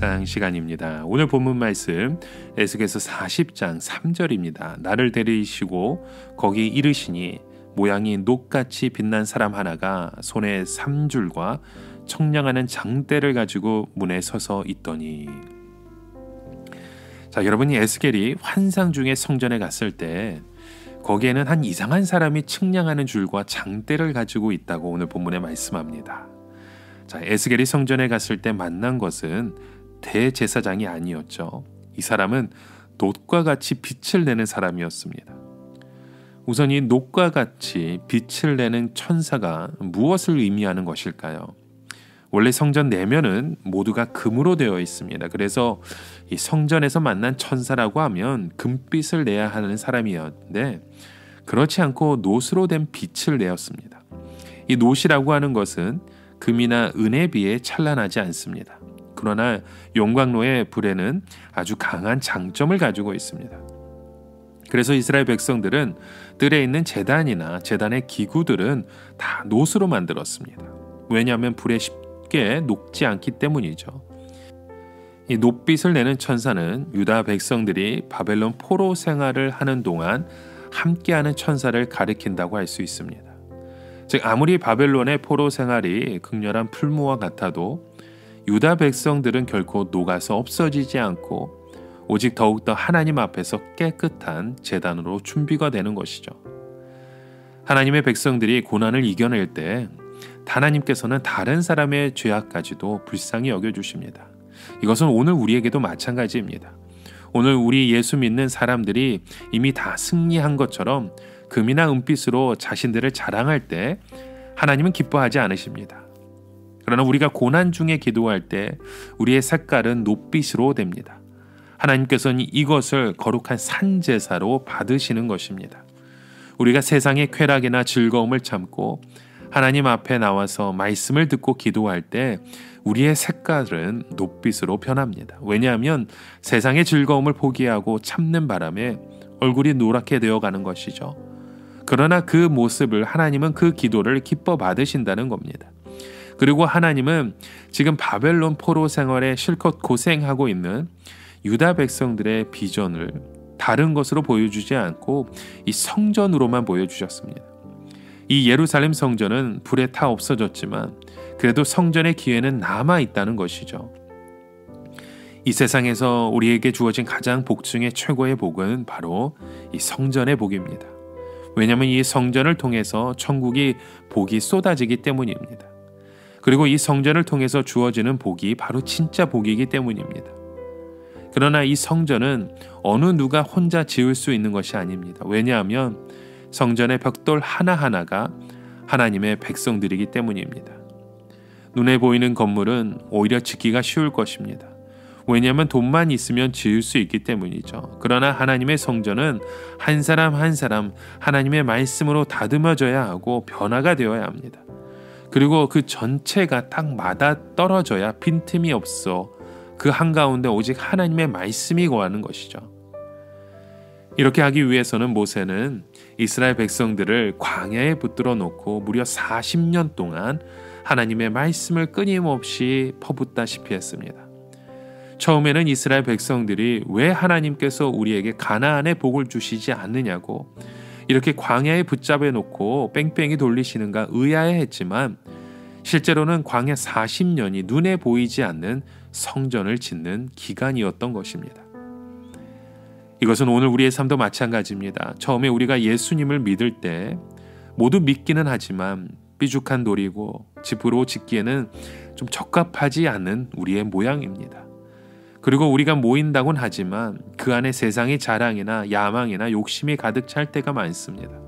묵상 시간입니다. 오늘 본문 말씀 에스겔서 40장 3절입니다. 나를 데리시고 거기 이르시니 모양이 녹같이 빛난 사람 하나가 손에 삼줄과 청량하는 장대를 가지고 문에 서서 있더니. 자, 여러분이 에스겔이 환상 중에 성전에 갔을 때 거기에는 한 이상한 사람이 측량하는 줄과 장대를 가지고 있다고 오늘 본문에 말씀합니다. 자, 에스겔이 성전에 갔을 때 만난 것은 대제사장이 아니었죠. 이 사람은 놋과 같이 빛을 내는 사람이었습니다. 우선 이 놋과 같이 빛을 내는 천사가 무엇을 의미하는 것일까요? 원래 성전 내면은 모두가 금으로 되어 있습니다. 그래서 이 성전에서 만난 천사라고 하면 금빛을 내야 하는 사람이었는데 그렇지 않고 놋으로 된 빛을 내었습니다. 이 놋이라고 하는 것은 금이나 은에 비해 찬란하지 않습니다. 그러나 용광로의 불에는 아주 강한 장점을 가지고 있습니다. 그래서 이스라엘 백성들은 뜰에 있는 제단이나 제단의 기구들은 다 놋으로 만들었습니다. 왜냐하면 불에 쉽게 녹지 않기 때문이죠. 이 놋빛을 내는 천사는 유다 백성들이 바벨론 포로 생활을 하는 동안 함께하는 천사를 가리킨다고 할 수 있습니다. 즉 아무리 바벨론의 포로 생활이 극렬한 풀무와 같아도 유다 백성들은 결코 녹아서 없어지지 않고 오직 더욱더 하나님 앞에서 깨끗한 제단으로 준비가 되는 것이죠. 하나님의 백성들이 고난을 이겨낼 때 하나님께서는 다른 사람의 죄악까지도 불쌍히 여겨주십니다. 이것은 오늘 우리에게도 마찬가지입니다. 오늘 우리 예수 믿는 사람들이 이미 다 승리한 것처럼 금이나 은빛으로 자신들을 자랑할 때 하나님은 기뻐하지 않으십니다. 그러나 우리가 고난 중에 기도할 때 우리의 색깔은 놋빛으로 됩니다. 하나님께서는 이것을 거룩한 산제사로 받으시는 것입니다. 우리가 세상의 쾌락이나 즐거움을 참고 하나님 앞에 나와서 말씀을 듣고 기도할 때 우리의 색깔은 놋빛으로 변합니다. 왜냐하면 세상의 즐거움을 포기하고 참는 바람에 얼굴이 노랗게 되어가는 것이죠. 그러나 그 모습을 하나님은 그 기도를 기뻐 받으신다는 겁니다. 그리고 하나님은 지금 바벨론 포로 생활에 실컷 고생하고 있는 유다 백성들의 비전을 다른 것으로 보여주지 않고 이 성전으로만 보여주셨습니다. 이 예루살렘 성전은 불에 타 없어졌지만 그래도 성전의 기회는 남아있다는 것이죠. 이 세상에서 우리에게 주어진 가장 복 중에 최고의 복은 바로 이 성전의 복입니다. 왜냐하면 이 성전을 통해서 천국이 복이 쏟아지기 때문입니다. 그리고 이 성전을 통해서 주어지는 복이 바로 진짜 복이기 때문입니다. 그러나 이 성전은 어느 누가 혼자 지을 수 있는 것이 아닙니다. 왜냐하면 성전의 벽돌 하나하나가 하나님의 백성들이기 때문입니다. 눈에 보이는 건물은 오히려 짓기가 쉬울 것입니다. 왜냐하면 돈만 있으면 지을 수 있기 때문이죠. 그러나 하나님의 성전은 한 사람 한 사람 하나님의 말씀으로 다듬어져야 하고 변화가 되어야 합니다. 그리고 그 전체가 딱 맞아 떨어져야 빈틈이 없어 그 한가운데 오직 하나님의 말씀이 거하는 것이죠. 이렇게 하기 위해서는 모세는 이스라엘 백성들을 광야에 붙들어 놓고 무려 40년 동안 하나님의 말씀을 끊임없이 퍼붓다시피 했습니다. 처음에는 이스라엘 백성들이 왜 하나님께서 우리에게 가나안의 복을 주시지 않느냐고 이렇게 광야에 붙잡아 놓고 뺑뺑이 돌리시는가 의아해했지만 실제로는 광야 40년이 눈에 보이지 않는 성전을 짓는 기간이었던 것입니다. 이것은 오늘 우리의 삶도 마찬가지입니다. 처음에 우리가 예수님을 믿을 때 모두 믿기는 하지만 삐죽한 돌이고 집으로 짓기에는 좀 적합하지 않은 우리의 모양입니다. 그리고 우리가 모인다곤 하지만 그 안에 세상의 자랑이나 야망이나 욕심이 가득 찰 때가 많습니다.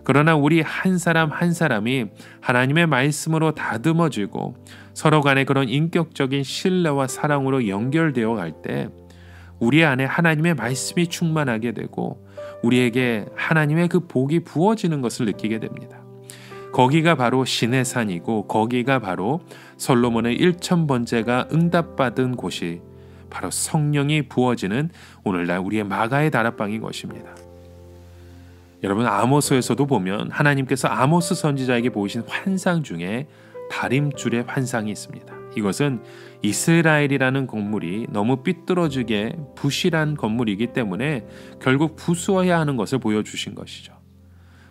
그러나 우리 한 사람 한 사람이 하나님의 말씀으로 다듬어지고 서로 간의 그런 인격적인 신뢰와 사랑으로 연결되어 갈 때 우리 안에 하나님의 말씀이 충만하게 되고 우리에게 하나님의 그 복이 부어지는 것을 느끼게 됩니다. 거기가 바로 신의 산이고 거기가 바로 솔로몬의 1000번제가 응답받은 곳이 바로 성령이 부어지는 오늘날 우리의 마가의 다락방인 것입니다. 여러분, 아모스에서도 보면 하나님께서 아모스 선지자에게 보이신 환상 중에 다림줄의 환상이 있습니다. 이것은 이스라엘이라는 건물이 너무 삐뚤어지게 부실한 건물이기 때문에 결국 부수어야 하는 것을 보여주신 것이죠.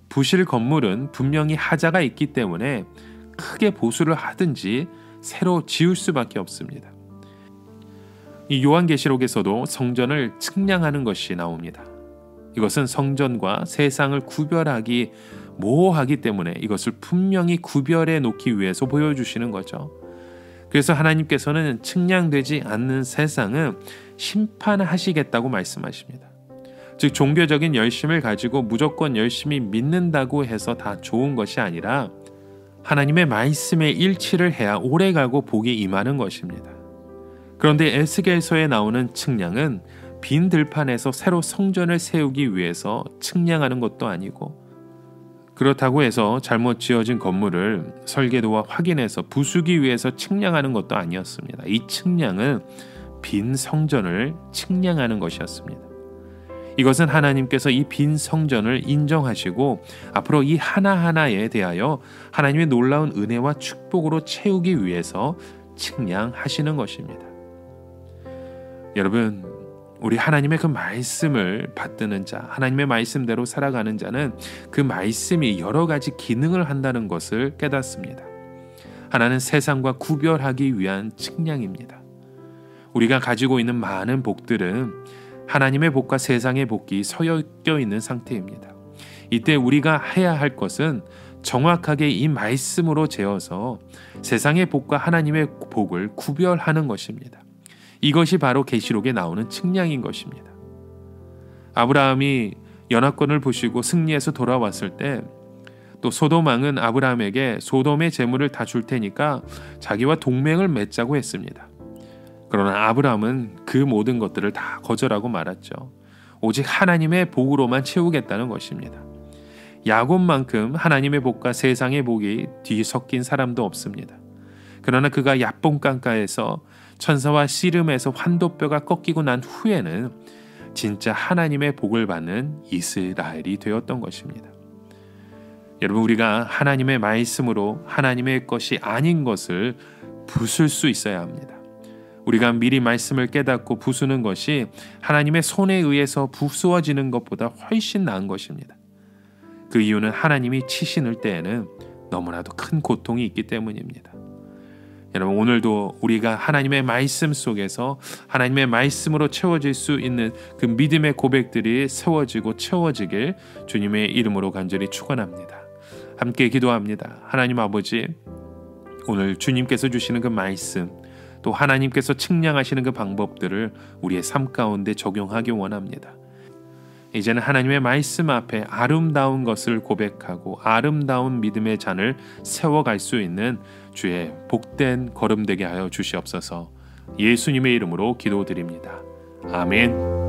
부실 건물은 분명히 하자가 있기 때문에 크게 보수를 하든지 새로 지을 수밖에 없습니다. 이 요한계시록에서도 성전을 측량하는 것이 나옵니다. 이것은 성전과 세상을 구별하기 모호하기 때문에 이것을 분명히 구별해 놓기 위해서 보여주시는 거죠. 그래서 하나님께서는 측량되지 않는 세상은 심판하시겠다고 말씀하십니다. 즉 종교적인 열심을 가지고 무조건 열심히 믿는다고 해서 다 좋은 것이 아니라 하나님의 말씀에 일치를 해야 오래가고 복이 임하는 것입니다. 그런데 에스겔서에 나오는 측량은 빈 들판에서 새로 성전을 세우기 위해서 측량하는 것도 아니고, 그렇다고 해서 잘못 지어진 건물을 설계도와 확인해서 부수기 위해서 측량하는 것도 아니었습니다. 이 측량은 빈 성전을 측량하는 것이었습니다. 이것은 하나님께서 이 빈 성전을 인정하시고 앞으로 이 하나하나에 대하여 하나님의 놀라운 은혜와 축복으로 채우기 위해서 측량하시는 것입니다. 여러분, 우리 하나님의 그 말씀을 받드는 자, 하나님의 말씀대로 살아가는 자는 그 말씀이 여러 가지 기능을 한다는 것을 깨닫습니다. 하나는 세상과 구별하기 위한 측량입니다. 우리가 가지고 있는 많은 복들은 하나님의 복과 세상의 복이 섞여 있는 상태입니다. 이때 우리가 해야 할 것은 정확하게 이 말씀으로 재어서 세상의 복과 하나님의 복을 구별하는 것입니다. 이것이 바로 계시록에 나오는 측량인 것입니다. 아브라함이 연합권을 보시고 승리해서 돌아왔을 때 또 소돔 왕은 아브라함에게 소돔의 재물을 다 줄 테니까 자기와 동맹을 맺자고 했습니다. 그러나 아브라함은 그 모든 것들을 다 거절하고 말았죠. 오직 하나님의 복으로만 채우겠다는 것입니다. 야곱만큼 하나님의 복과 세상의 복이 뒤섞인 사람도 없습니다. 그러나 그가 야뽕강가에서 천사와 씨름에서 환도뼈가 꺾이고 난 후에는 진짜 하나님의 복을 받는 이스라엘이 되었던 것입니다. 여러분, 우리가 하나님의 말씀으로 하나님의 것이 아닌 것을 부술 수 있어야 합니다. 우리가 미리 말씀을 깨닫고 부수는 것이 하나님의 손에 의해서 부수어지는 것보다 훨씬 나은 것입니다. 그 이유는 하나님이 치시는 때에는 너무나도 큰 고통이 있기 때문입니다. 여러분, 오늘도 우리가 하나님의 말씀 속에서 하나님의 말씀으로 채워질 수 있는 그 믿음의 고백들이 세워지고 채워지길 주님의 이름으로 간절히 축원합니다. 함께 기도합니다. 하나님 아버지, 오늘 주님께서 주시는 그 말씀, 또 하나님께서 측량하시는 그 방법들을 우리의 삶 가운데 적용하기 원합니다. 이제는 하나님의 말씀 앞에 아름다운 것을 고백하고 아름다운 믿음의 잔을 세워갈 수 있는 주의 복된 걸음 되게 하여 주시옵소서. 예수님의 이름으로 기도드립니다. 아멘.